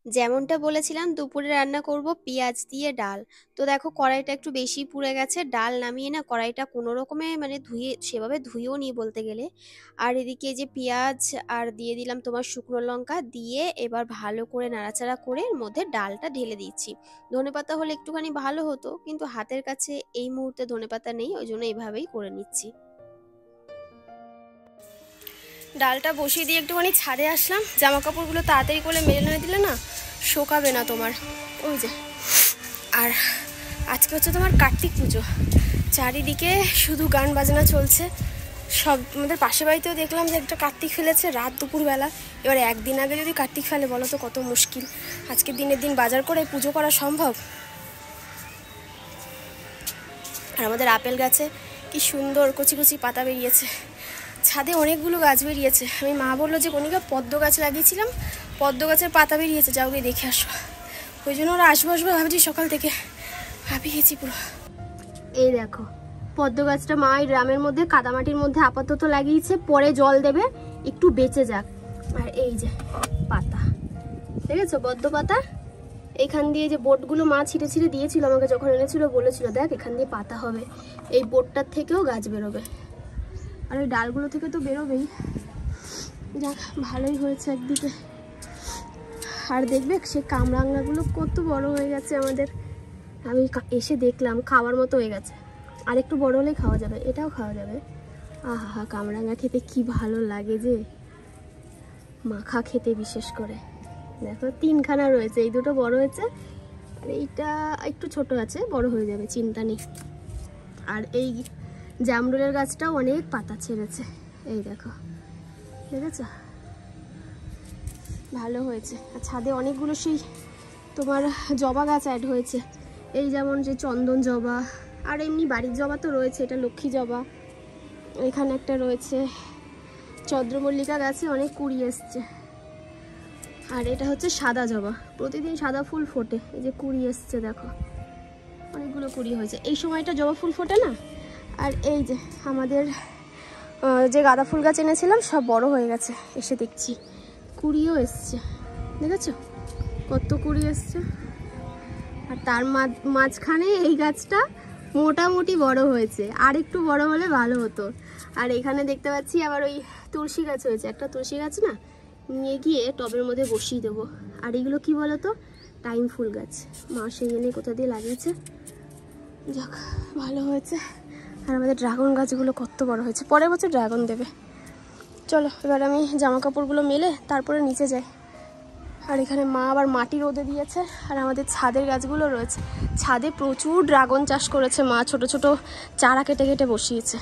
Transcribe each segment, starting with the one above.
যেমনটা বলেছিলাম দুপুরে রান্না করব পেঁয়াজ দিয়ে ডাল। তো দেখো কড়াইটা একটু বেশি পুড়ে গেছে, ডাল নামিয়ে না কড়াইটা কোনো রকমে মানে ধুয়ে সেভাবে ধুয়েও নি বলতে গেলে। আর এদিকে যে পেঁয়াজ আর দিয়ে দিলাম তোমার শুকনো লঙ্কা দিয়ে এবার ভালো করে নাড়াচাড়া করে এর মধ্যে ডালটা ঢেলে দিচ্ছি। ধনেপাতা হলে একটুখানি ভালো হতো, কিন্তু হাতের কাছে এই মুহূর্তে ধনেপাতা নেই, ওই জন্য এইভাবেই করে নিচ্ছি। ডালটা বসিয়ে দিয়ে একটুখানি ছাদে আসলাম, জামা কাপড়গুলো তাড়াতাড়ি করে মেলে না দিলে না শোকাবে না তোমার। ওই যে, আর আজকে হচ্ছে তোমার কার্তিক পুজো, চারিদিকে শুধু গান বাজনা চলছে। সব আমাদের পাশের বাড়িতেও দেখলাম যে একটা কার্তিক ফেলেছে রাত দুপুরবেলা। এবার একদিন আগে যদি কার্তিক ফেলে বলো তো কত মুশকিল। আজকে দিনের দিন বাজার করে পুজো করা সম্ভব? আর আমাদের আপেল গাছে কি সুন্দর কচি কচি পাতা বেরিয়েছে, ছাদে অনেকগুলো গাছ বেরিয়েছে। আমি মা বললো যে কনিকা পদ্ম গাছ লাগিয়েছিলাম, পদ্ম গাছের পাতা বেরিয়েছে, যাও গিয়ে দেখে আসো। ওই জন্য ওরা আসবো আসবো ভাবছি, সকাল থেকে হাঁপিয়ে গেছি পুরো। এই দেখো পদ্ম গাছটা মা এই ড্রামের মধ্যে কাদামাটির মধ্যে আপাতত লাগিয়েছে, পরে জল দেবে একটু বেঁচে যাক। আর এই যে পাতা দেখেছো পদ্ম পাতা, এখান দিয়ে যে বোটগুলো মা ছিঁড়ে ছিঁড়ে দিয়েছিল আমাকে যখন এনেছিল, বলেছিল দেখ এখান দিয়ে পাতা হবে, এই বোটটার থেকেও গাছ বেরোবে। আর ওই ডালগুলো থেকে তো বেরোবেই, যাক ভালোই হয়েছে একদিকে। আর দেখবে সে কামরাঙাগুলো কত বড় হয়ে গেছে আমাদের, আমি এসে দেখলাম খাওয়ার মতো হয়ে গেছে। আর একটু বড় হলেই খাওয়া যাবে, এটাও খাওয়া যাবে। আহা হা, কামরাঙা খেতে কি ভালো লাগে যে, মাখা খেতে বিশেষ করে। দেখো তিনখানা রয়েছে, এই দুটো বড় হয়েছে আর এইটা একটু ছোট আছে, বড় হয়ে যাবে চিন্তা নেই। আর এই জামরুলের গাছটাও অনেক পাতা ছেড়েছে, এই দেখো দেখেছ, ভালো হয়েছে। আর ছাদে অনেকগুলো সেই তোমার জবা গাছ অ্যাড হয়েছে, এই যেমন যে চন্দন জবা, আর এমনি বাড়ির জবা তো রয়েছে, এটা লক্ষ্মী জবা। এখানে একটা রয়েছে চন্দ্রমল্লিকা গাছে অনেক কুড়ি এসছে। আর এটা হচ্ছে সাদা জবা, প্রতিদিন সাদা ফুল ফোটে, এই যে কুড়ি এসছে দেখো, অনেকগুলো কুড়ি হয়েছে। এই সময়টা জবা ফুল ফোটে না। আর এই যে আমাদের যে গাঁদা ফুল গাছ এনেছিলাম সব বড় হয়ে গেছে, এসে দেখছি কুড়িও এসছে, দেখেছো কত কুড়ি এসছে। আর তার মাঝখানে এই গাছটা মোটামুটি বড় হয়েছে, আর একটু বড় হলে ভালো হতো। আর এখানে দেখতে পাচ্ছি আবার ওই তুলসী গাছ হয়েছে, একটা তুলসী গাছ না নিয়ে গিয়ে টবের মধ্যে বসিয়ে দেবো। আর এগুলো কি বলো তো, টাইম ফুল গাছ, মা সেই জন্যে কোথা দিয়ে লাগিয়েছে, যাক ভালো হয়েছে। আর আমাদের ড্রাগন গাছগুলো কত বড় হয়েছে, পরের বছর ড্রাগন দেবে। চলো এবার আমি জামা কাপড়গুলো মেলে তারপরে নিচে যাই। আর এখানে মা আবার মাটি রোদে দিয়েছে, আর আমাদের ছাদের গাছগুলো রয়েছে, ছাদে প্রচুর ড্রাগন চাষ করেছে মা, ছোট ছোট চারা কেটে কেটে বসিয়েছে।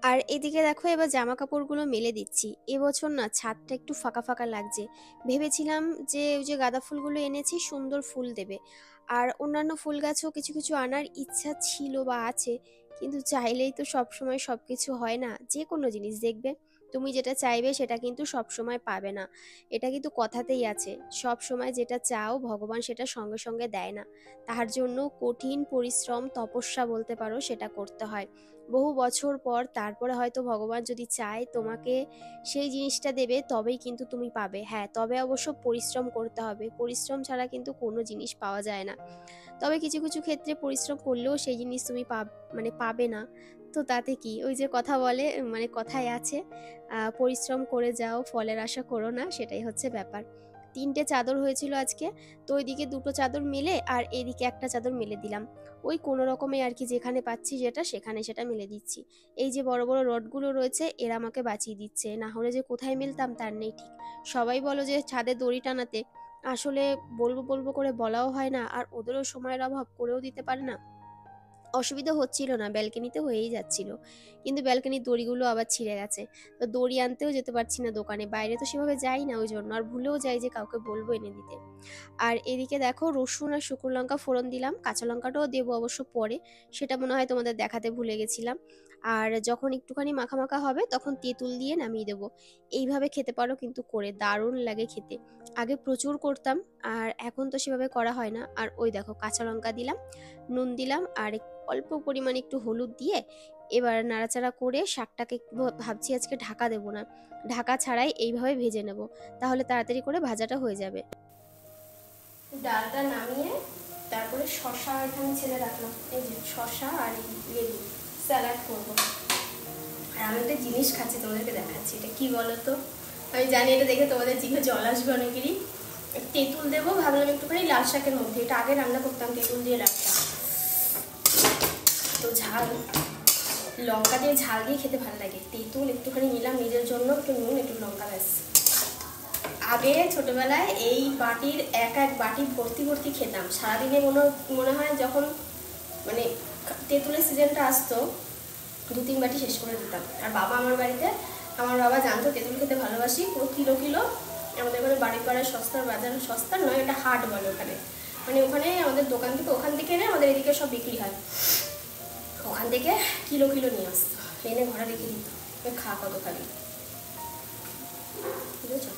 আর এদিকে দেখো এবার জামা কাপড়গুলো মেলে দিচ্ছি। এবছর না ছাদটা একটু ফাঁকা ফাঁকা লাগছে, ভেবেছিলাম যে ওই যে গাঁদা ফুলগুলো এনেছি সুন্দর ফুল দেবে, আর অন্যান্য ফুল গাছও কিছু কিছু আনার ইচ্ছা ছিল বা আছে, কিন্তু চাইলেই তো সব সময় সবকিছু হয় না। যে কোনো জিনিস দেখবে তুমি যেটা চাইবে সেটা কিন্তু সব সময় পাবে না, এটা কিন্তু কথাতেই আছে, সব সময় যেটা চাও ভগবান সেটা সঙ্গে সঙ্গে দেয় না, তার জন্য কঠিন পরিশ্রম তপস্যা বলতে পারো সেটা করতে হয় বহু বছর পর। তারপরে হয়তো ভগবান যদি চায় তোমাকে সেই জিনিসটা দেবে, তবেই কিন্তু তুমি পাবে। হ্যাঁ, তবে অবশ্য পরিশ্রম করতে হবে, পরিশ্রম ছাড়া কিন্তু কোনো জিনিস পাওয়া যায় না। তবে কিছু কিছু ক্ষেত্রে পরিশ্রম করলেও সেই জিনিস তুমি মানে পাবে না। তো তাতে কি, ওই যে কথা বলে মানে কথায় আছে, পরিশ্রম করে যাও ফলের আশা করো না, সেটাই হচ্ছে ব্যাপার। তিনটে চাদর হয়েছিল আজকে, তো ওইদিকে দুটো চাদর মেলে আর এদিকে একটা চাদর মেলে দিলাম, ওই কোনো রকমে আর কি, যেখানে পাচ্ছি যেটা সেখানে সেটা মেলে দিচ্ছি। এই যে বড় বড় রডগুলো রয়েছে এরা আমাকে বাঁচিয়ে দিচ্ছে, না হলে যে কোথায় মেলতাম তার নেই ঠিক। সবাই বলো যে ছাদে দড়ি টানাতে, আসলে বলবো বলবো করে বলাও হয় না, আর ওদেরও সময়ের অভাব, করেও দিতে পারে না। অসুবিধা হচ্ছিল না, ব্যালকনিতে হয়েই যাচ্ছিল, কিন্তু ব্যালকনির দড়িগুলো আবার ছিঁড়ে গেছে, তো দড়ি আনতেও যেতে পারছি না দোকানে, বাইরে তো সেভাবে যাই না ওই জন্য, আর ভুলেও যাই যে কাউকে বলবো এনে দিতে। আর এদিকে দেখো রসুন আর শুকনো লঙ্কা ফোড়ন দিলাম, কাঁচা লঙ্কাটাও দেবো অবশ্য পরে, সেটা মনে হয় তোমাদের দেখাতে ভুলে গেছিলাম। আর যখন একটুখানি মাখা মাখা হবে তখন তেঁতুল দিয়ে নামিয়ে দেবো। এইভাবে খেতে পারো কিন্তু, করে দারুণ লাগে খেতে। আগে প্রচুর করতাম, আর এখন তো সেভাবে করা হয় না। আর ওই দেখো কাঁচা লঙ্কা দিলাম, নুন দিলাম, আর অল্প পরিমাণে একটু হলুদ দিয়ে এবার নাড়াচাড়া করে শাকটাকে ভাবছি আজকে ঢাকা দেবো না, ঢাকা ছাড়াই এইভাবে ভেজে নেব, তাহলে তাড়াতাড়ি করে ভাজাটা হয়ে যাবে। ডালটা নামিয়ে তারপরে শসা এখানে ছেড়ে রাখলাম, এই যে শসা আর লেবু স্যালাড করবো। আর আমি একটা জিনিস খাচ্ছি, তোমাদেরকে দেখাচ্ছি। এটা কি বলো তো? আমি জানি এটা দেখে তোমাদের জিভে জল আসবে অনেকেরই। তেঁতুল দেবো ভাবলাম একটুখানি লাল শাকের মধ্যে। এটা আগে রান্না করতাম, তেঁতুল দিয়ে রাখতাম। তো ঝাল লঙ্কা দিয়ে ঝাল দিয়ে খেতে ভালো লাগে। তেঁতুল একটুখানি নিলাম নিজের জন্য, একটু নুন একটু লঙ্কা ব্যাস। আগে ছোটবেলায় এই বাটির এক বাটি ভর্তি ভর্তি খেতাম সারাদিনে। মনে হয় যখন মানে তেঁতুলের সিজনটা আসতো 2-3 বাটি শেষ করে দিতাম। আর বাবা আমার বাড়িতে, আমার বাবা জানতো তেঁতুল খেতে ভালোবাসি, পুরো কিলো কিলো আমাদের ওখানে বাড়ির পাড়ায় সস্তার বাজার, সস্তার নয় এটা হাট বলে ওখানে, মানে ওখানে আমাদের দোকান থেকে ওখান থেকে এনে আমাদের এদিকে সব বিক্রি হয়, ওখান থেকে কিলো কিলো নিয়ে আসতো, এনে ঘরে রেখে দিত। খা কত খালি, বুঝেছো?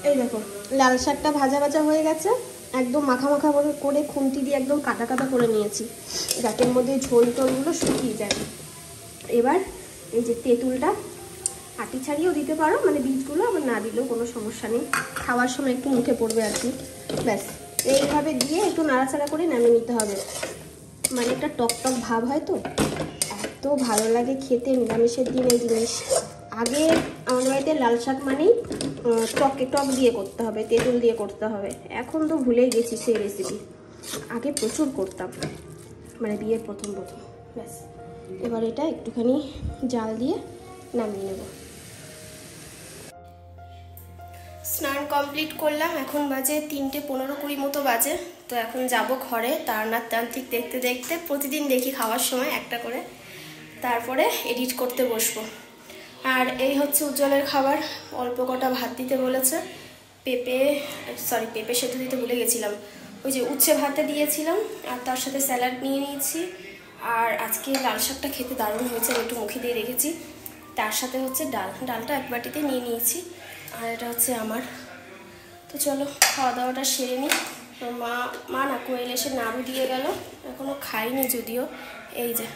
এই দেখো লাল শাকটা ভাজা ভাজা হয়ে গেছে, একদম মাখা মাখা করে খুন্তি দিয়ে একদম কাটা কাটা করে নিয়েছি, যাতে এর মধ্যে ঝোল টোলগুলো শুকিয়ে যায়। এবার এই যে তেঁতুলটা আটি ছাড়িয়েও দিতে পারো, মানে বীজগুলো, আবার না দিলেও কোনো সমস্যা নেই, খাওয়ার সময় একটু মুখে পড়বে আর কি। ব্যাস এইভাবে দিয়ে একটু নাড়াচাড়া করে নামিয়ে নিতে হবে। মানে একটা টক টক ভাব হয় তো, এত ভালো লাগে খেতে নিরামিষের দিন এই জিনিস। আগে আমাদের বাড়িতে লাল শাক মানেই টক দিয়ে করতে হবে, তেঁতুল দিয়ে করতে হবে। এখন তো ভুলেই গেছি সেই রেসিপি, আগে প্রচুর করতাম, মানে বিয়ের প্রথম। ব্যাস এবার এটা একটুখানি জাল দিয়ে নামিয়ে নেব। স্নান কমপ্লিট করলাম, এখন বাজে 3:15-20 মতো বাজে। তো এখন যাব ঘরে তারনাথ তান্ত্রিক দেখতে দেখতে। প্রতিদিন দেখি খাওয়ার সময় একটা করে, তারপরে এডিট করতে বসবো। আর এই হচ্ছে উজ্জ্বলের খাবার, অল্প কটা ভাত দিতে বলেছে, পেঁপে সেদ্ধ দিতে ভুলে গেছিলাম, ওই যে উচ্ছে ভাতে দিয়েছিলাম, আর তার সাথে স্যালাড নিয়ে নিয়েছি। আর আজকে লাল শাকটা খেতে দারুণ হয়েছে, আমি একটু মুখে দিয়ে রেখেছি। তার সাথে হচ্ছে ডালটা এক বাটিতে নিয়ে নিয়েছি, আর এটা হচ্ছে আমার। তো চলো খাওয়া দাওয়াটা সেরে নিই। মা না কোয়েল এসে নাড়ু দিয়ে গেল, এখনও খাইনি যদিও, এই যে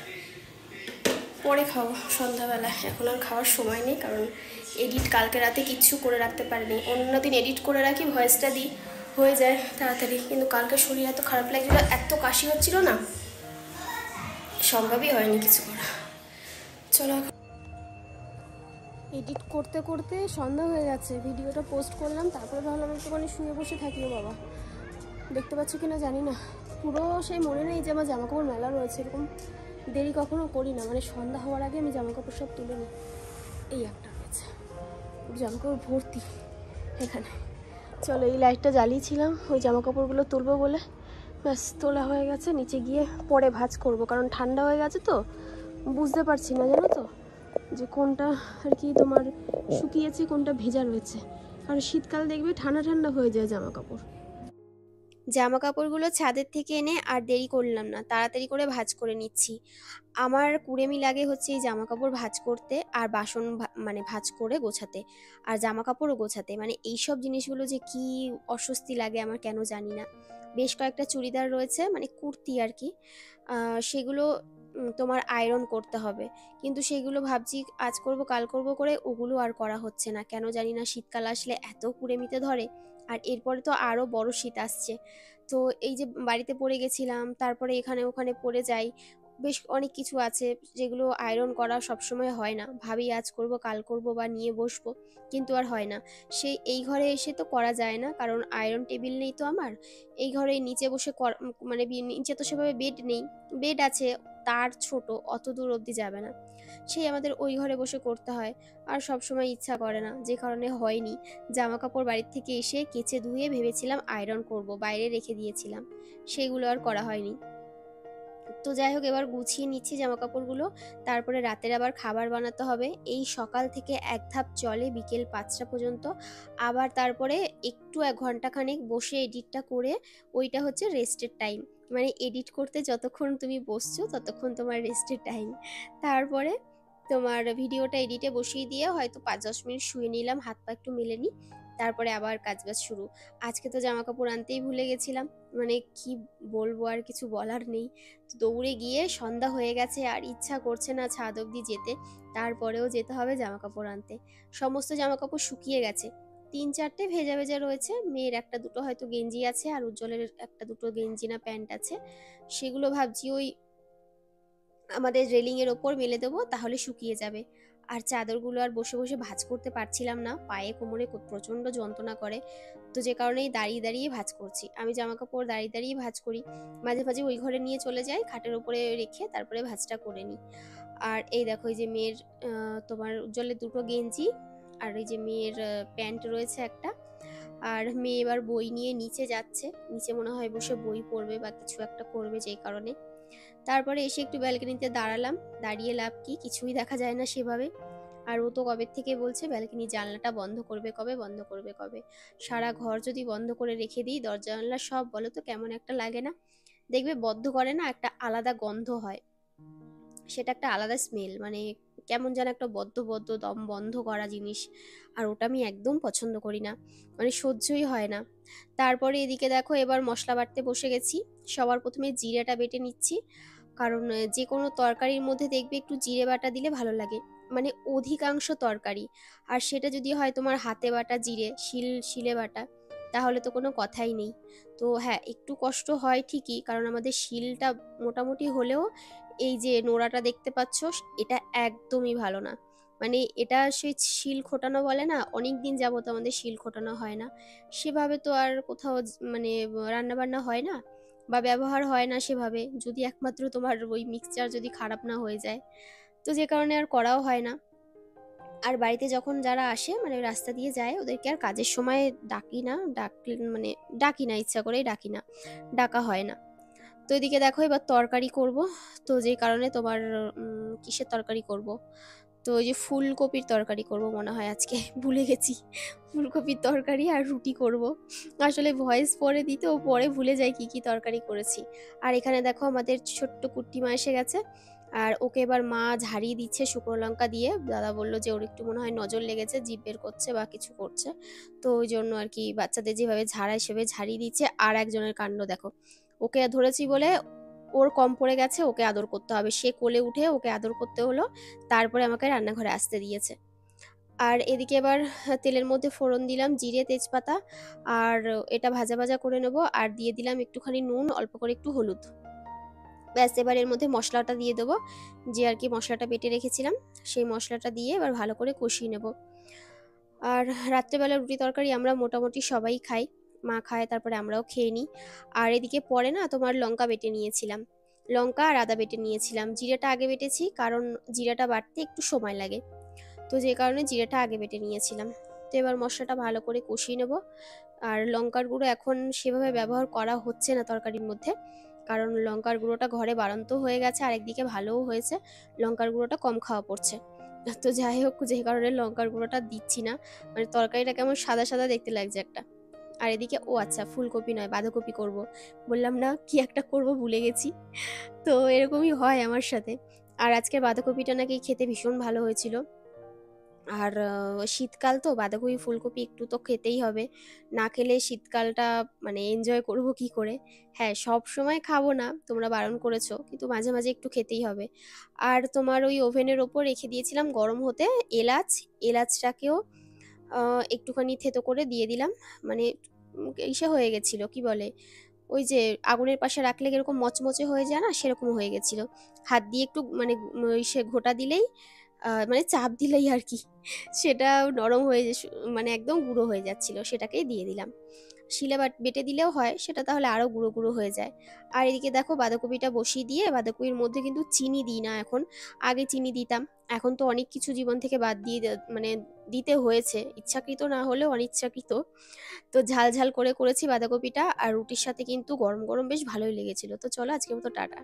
পরে খাবো সন্ধ্যাবেলা, এখন আর খাওয়ার সময় নেই, কারণ এডিট কালকে রাতে কিচ্ছু করে রাখতে পারিনি। অন্যদিন এডিট করে রাখি, ভয়েসটা দিই, হয়ে যায় তাড়াতাড়ি, কিন্তু কালকে শরীর এত খারাপ লাগছিল, এত কাশি হচ্ছিল না, সম্ভবই হয়নি কিছু করা। চলো এডিট করতে করতে সন্ধ্যা হয়ে গেছে, ভিডিওটা পোস্ট করলাম, তারপরে ভাবলাম একটুখানি শুয়ে বসে থাকিও বাবা, দেখতে পাচ্ছ কিনা জানি না, পুরো সেই মনে নেই যে আমার জামাকাপড় মেলা রয়েছে। এরকম দেরি কখনো করি না, মানে সন্ধ্যা হওয়ার আগে আমি জামাকাপড় সব তুলে নিই। এই একটা রয়েছে জামাকাপড় ভর্তি এখানে। চলো এই লাইটটা জ্বালিয়েছিলাম ওই জামাকাপড়গুলো তুলবো বলে, ব্যাস তোলা হয়ে গেছে। নিচে গিয়ে পরে ভাঁজ করব, কারণ ঠান্ডা হয়ে গেছে তো বুঝতে পারছি না, জানো তো, যে কোনটা আর কি তোমার শুকিয়েছে কোনটা ভেজা রয়েছে। আর শীতকাল দেখবে ঠান্ডা ঠান্ডা হয়ে যায় জামা কাপড়গুলো ছাদের থেকে এনে আর দেরি করলাম না, তাড়াতাড়ি করে ভাঁজ করে নিচ্ছি। আমার কুড়েমি লাগে হচ্ছে এই জামা কাপড় ভাঁজ করতে, আর বাসন মানে ভাঁজ করে গোছাতে, আর জামা কাপড়ও গোছাতে, মানে এইসব জিনিসগুলো যে কি অস্বস্তি লাগে আমার কেন জানি না। বেশ কয়েকটা চুড়িদার রয়েছে, মানে কুর্তি আর কি, সেগুলো তোমার আয়রন করতে হবে, কিন্তু সেগুলো ভাবছি আজ করব কাল করব করে ওগুলো আর করা হচ্ছে না, কেন জানি না। শীতকাল আসলে এত কুড়েমিতে ধরে, আর এরপরে তো আরও বড় শীত আসছে। তো এই যে বাড়িতে পড়ে গেছিলাম, তারপরে এখানে ওখানে পড়ে যাই, বেশ অনেক কিছু আছে যেগুলো আয়রন করা সবসময় হয় না। ভাবি আজ করব কাল করব বা নিয়ে বসবো, কিন্তু আর হয় না। সেই এই ঘরে এসে তো করা যায় না, কারণ আয়রন টেবিল নেই তো আমার। এই ঘরে নিচে বসে মানে নিচে তো সেভাবে বেড নেই, বেড আছে তার ছোট, অত দূর অবধি যাবে না, সেই আমাদের ওই ঘরে বসে করতে হয়। আর সব সময় ইচ্ছা করে না, যে কারণে হয়নি। জামা কাপড় বাড়ির থেকে এসে কেচে ধুয়ে ভেবেছিলাম আয়রন করব, বাইরে রেখে দিয়েছিলাম, সেগুলো আর করা হয়নি। তো যাই হোক, এবার গুছিয়ে নিচ্ছি জামা কাপড়গুলো, তারপরে রাতের আবার খাবার বানাতে হবে। এই সকাল থেকে এক ধাপ চলে বিকেল 5টা পর্যন্ত, আবার তারপরে একটু 1 ঘন্টা খানেক বসে এডিটটা করে, ওইটা হচ্ছে রেস্টের টাইম। মানে এডিট করতে যতক্ষণ তুমি বসছো ততক্ষণ তোমার রেস্টের টাইম। তারপরে তোমার ভিডিওটা এডিটে বসিয়ে দিয়ে হয়তো 5-10 মিনিট শুয়ে নিলাম, হাত পা একটু মেলে নিই, তারপরে আবার কাজবাজ শুরু। আজকে তো জামা কাপড় আনতেই ভুলে গেছিলাম, মানে কি বলবো, আর কিছু বলার নেই। দৌড়ে গিয়ে সন্ধ্যা হয়ে গেছে, আর ইচ্ছা করছে না ছাদ অবধি যেতে, তারপরেও যেতে হবে জামা কাপড় আনতে। সমস্ত জামা কাপড় শুকিয়ে গেছে, 3-4টে ভেজা ভেজা রয়েছে, মেয়ের একটা দুটো হয়তো গেঞ্জি আছে আর উজ্জ্বলের একটা দুটো গেঞ্জি না প্যান্ট আছে, সেগুলো ভাবছি ওই আমাদের রেলিং এর ওপর মেলে দেবো, তাহলে শুকিয়ে যাবে। আর চাদরগুলো আর বসে বসে ভাঁজ করতে পারছিলাম না, পায়ে কোমরে প্রচন্ড যন্ত্রণা করে, তো যে কারণেই দাঁড়িয়ে দাঁড়িয়ে ভাঁজ করছি। আমি জামা কাপড় দাঁড়িয়ে দাঁড়িয়ে ভাঁজ করি, মাঝে মাঝে ওই ঘরে নিয়ে চলে যাই, খাটের ওপরে রেখে তারপরে ভাঁজটা করে নিই। আর এই দেখো এই যে মেয়ের তোমার উজ্জ্বলের দুটো গেঞ্জি, আর এই যে মেয়ের প্যান্ট রয়েছে একটা। আর মেয়ে এবার বই নিয়ে নিচে যাচ্ছে, নিচে মনে হয় বসে বই পড়বে বা কিছু একটা করবে যেই কারণে। তারপরে এসে একটু ব্যালকনিতে দাঁড়ালাম, দাঁড়িয়ে লাভ কি, কিছুই দেখা যায় না সেভাবে। আর ও তো কবে থেকে বলছে ব্যালকনি জানলাটা বন্ধ করবে কবে, বন্ধ করবে কবে। সারা ঘর যদি বন্ধ করে রেখে দিই দরজা জানলা সব, বলো তো কেমন একটা লাগে না? দেখবে বদ্ধ করে না একটা আলাদা গন্ধ হয়, সেটা একটা আলাদা স্মেল, মানে কেমন যেন একটা বদ্ধ বদ্ধ দম বন্ধ করা জিনিস, আর ওটা আমি একদম পছন্দ করি না, মানে সহ্যই হয় না। তারপরে এদিকে দেখো এবার মশলা বাটতে বসে গেছি। সবার প্রথমে জিরেটা বেটে নিচ্ছি, কারণ যে কোনো তরকারির মধ্যে দেখবে একটু জিরে বাটা দিলে ভালো লাগে, মানে অধিকাংশ তরকারি। আর সেটা যদি হয় তোমার হাতে বাটা জিরে, শিলে বাটা, তাহলে তো কোনো কথাই নেই। তো হ্যাঁ, একটু কষ্ট হয় ঠিকই, কারণ আমাদের শিলটা মোটামুটি হলেও এই যে নোড়াটা দেখতে পাচ্ছ, এটা একদমই ভালো না। মানে এটা সেই শিল খোটানো বলে না, অনেক দিন যাবত আমাদের শিল খোটানো হয় না, সেভাবে তো আর কোথাও মানে রান্না বান্না হয় না বা ব্যবহার হয় না সেভাবে, যদি একমাত্র তোমার ওই মিক্সচার যদি খারাপ না হয়ে যায়, তো যে কারণে আর করাও হয় না। আর বাড়িতে যখন যারা আসে মানে ওই রাস্তা দিয়ে যায়, ওদেরকে আর কাজের সময় ডাকি না, মানে ডাকি না, ইচ্ছা করেই ডাকি না, ডাকা হয় না। তো এদিকে দেখো এবার তরকারি করব, তো যে কারণে তোমার কিসের তরকারি করব, তো ওই যে ফুলকপির তরকারি করব মনে হয় আজকে ভুলে গেছি, ফুলকপির তরকারি আর রুটি করব। আসলে ভয়েস পরে দিতেও পরে ভুলে যাই কি কি তরকারি করেছি। আর এখানে দেখো আমাদের ছোট্ট কুট্টি মা এসে গেছে, আর ওকে এবার মা ঝাড়িয়ে দিচ্ছে শুকনো লঙ্কা দিয়ে। দাদা বললো যে ওর একটু মনে হয় নজর লেগেছে, জিভ বের করছে বা কিছু করছে, তো ওই জন্য আর কি বাচ্চাদের যেভাবে ঝাড়ায় সেভাবে ঝাড়িয়ে দিচ্ছে। আর একজনের কাণ্ড দেখো, ওকে ধরেছি বলে ওর কম পড়ে গেছে, ওকে আদর করতে হবে, সে কোলে উঠে ওকে আদর করতে হলো, তারপরে আমাকে রান্নাঘরে আসতে দিয়েছে। আর এদিকে এবার তেলের মধ্যে ফোড়ন দিলাম জিরে তেজপাতা, আর এটা ভাজা ভাজা করে নেব, আর দিয়ে দিলাম একটুখানি নুন, অল্প করে একটু হলুদ। ব্যাস, এবার এর মধ্যে মশলাটা দিয়ে দেবো, যে আর কি মশলাটা বেটে রেখেছিলাম, সেই মশলাটা দিয়ে এবার ভালো করে কষিয়ে নেব। আর রাত্রেবেলা রুটি তরকারি আমরা মোটামুটি সবাই খাই, মা খায় তারপরে আমরাও খেয়ে নিই। আর এদিকে পরে না তোমার লঙ্কা বেটে নিয়েছিলাম, লঙ্কা আর আদা বেটে নিয়েছিলাম, জিরাটা আগে বেটেছি কারণ জিরাটা বাটতে একটু সময় লাগে, তো যে কারণে জিরাটা আগে বেটে নিয়েছিলাম। তো এবার মশলাটা ভালো করে কষিয়ে নেব। আর লঙ্কার গুঁড়ো এখন সেভাবে ব্যবহার করা হচ্ছে না তরকারির মধ্যে, কারণ লঙ্কার গুঁড়োটা ঘরে বাড়ন্ত হয়ে গেছে, আর একদিকে ভালোও হয়েছে, লঙ্কার গুঁড়োটা কম খাওয়া পড়ছে। তো যাই হোক, যে কারণে লঙ্কার গুঁড়োটা দিচ্ছি না, মানে তরকারিটা কেমন সাদা সাদা দেখতে লাগছে একটা। আর এদিকে ও আচ্ছা, ফুলকপি নয় বাঁধাকপি করব, বললাম না কি একটা করব ভুলে গেছি, তো এরকমই হয় আমার সাথে। আর আজকে বাঁধাকপিটা নাকি খেতে ভীষণ ভালো হয়েছিল। আর শীতকাল তো বাঁধাকপি ফুলকপি একটু তো খেতেই হবে, না খেলে শীতকালটা মানে এনজয় করব কি করে। হ্যাঁ, সব সময় খাবো না, তোমরা বারণ করেছো, কিন্তু মাঝে মাঝে একটু খেতেই হবে। আর তোমার ওই ওভেনের ওপর রেখে দিয়েছিলাম গরম হতে এলাচটাকেও একটুখানি থেতো করে দিয়ে দিলাম, মানে ইসে হয়ে গেছিল কি বলে, ওই যে আগুনের পাশে রাখলে এরকম মচমচে হয়ে যায় না, সেরকম হয়ে গেছিল। হাত দিয়ে একটু মানে সে ঘোটা দিলেই মানে চাপ দিলেই আর কি সেটা নরম হয়ে মানে একদম গুঁড়ো হয়ে যাচ্ছিল, সেটাকেই দিয়ে দিলাম। শিলে বেটে দিলেও হয় সেটা, তাহলে আরো গুঁড়ো গুঁড়ো হয়ে যায়। আর এদিকে দেখো বাঁধাকপিটা বসিয়ে দিয়ে, বাঁধাকপির মধ্যে কিন্তু চিনি দিই না এখন, আগে চিনি দিতাম, এখন তো অনেক কিছু জীবন থেকে বাদ দিয়ে মানে দিতে হয়েছে, ইচ্ছাকৃত না হলেও অনিচ্ছাকৃত। তো ঝাল ঝাল করে করেছি বাঁধাকপিটা, আর রুটির সাথে কিন্তু গরম গরম বেশ ভালোই লেগেছিল। তো চলো আজকের মতো টাটা।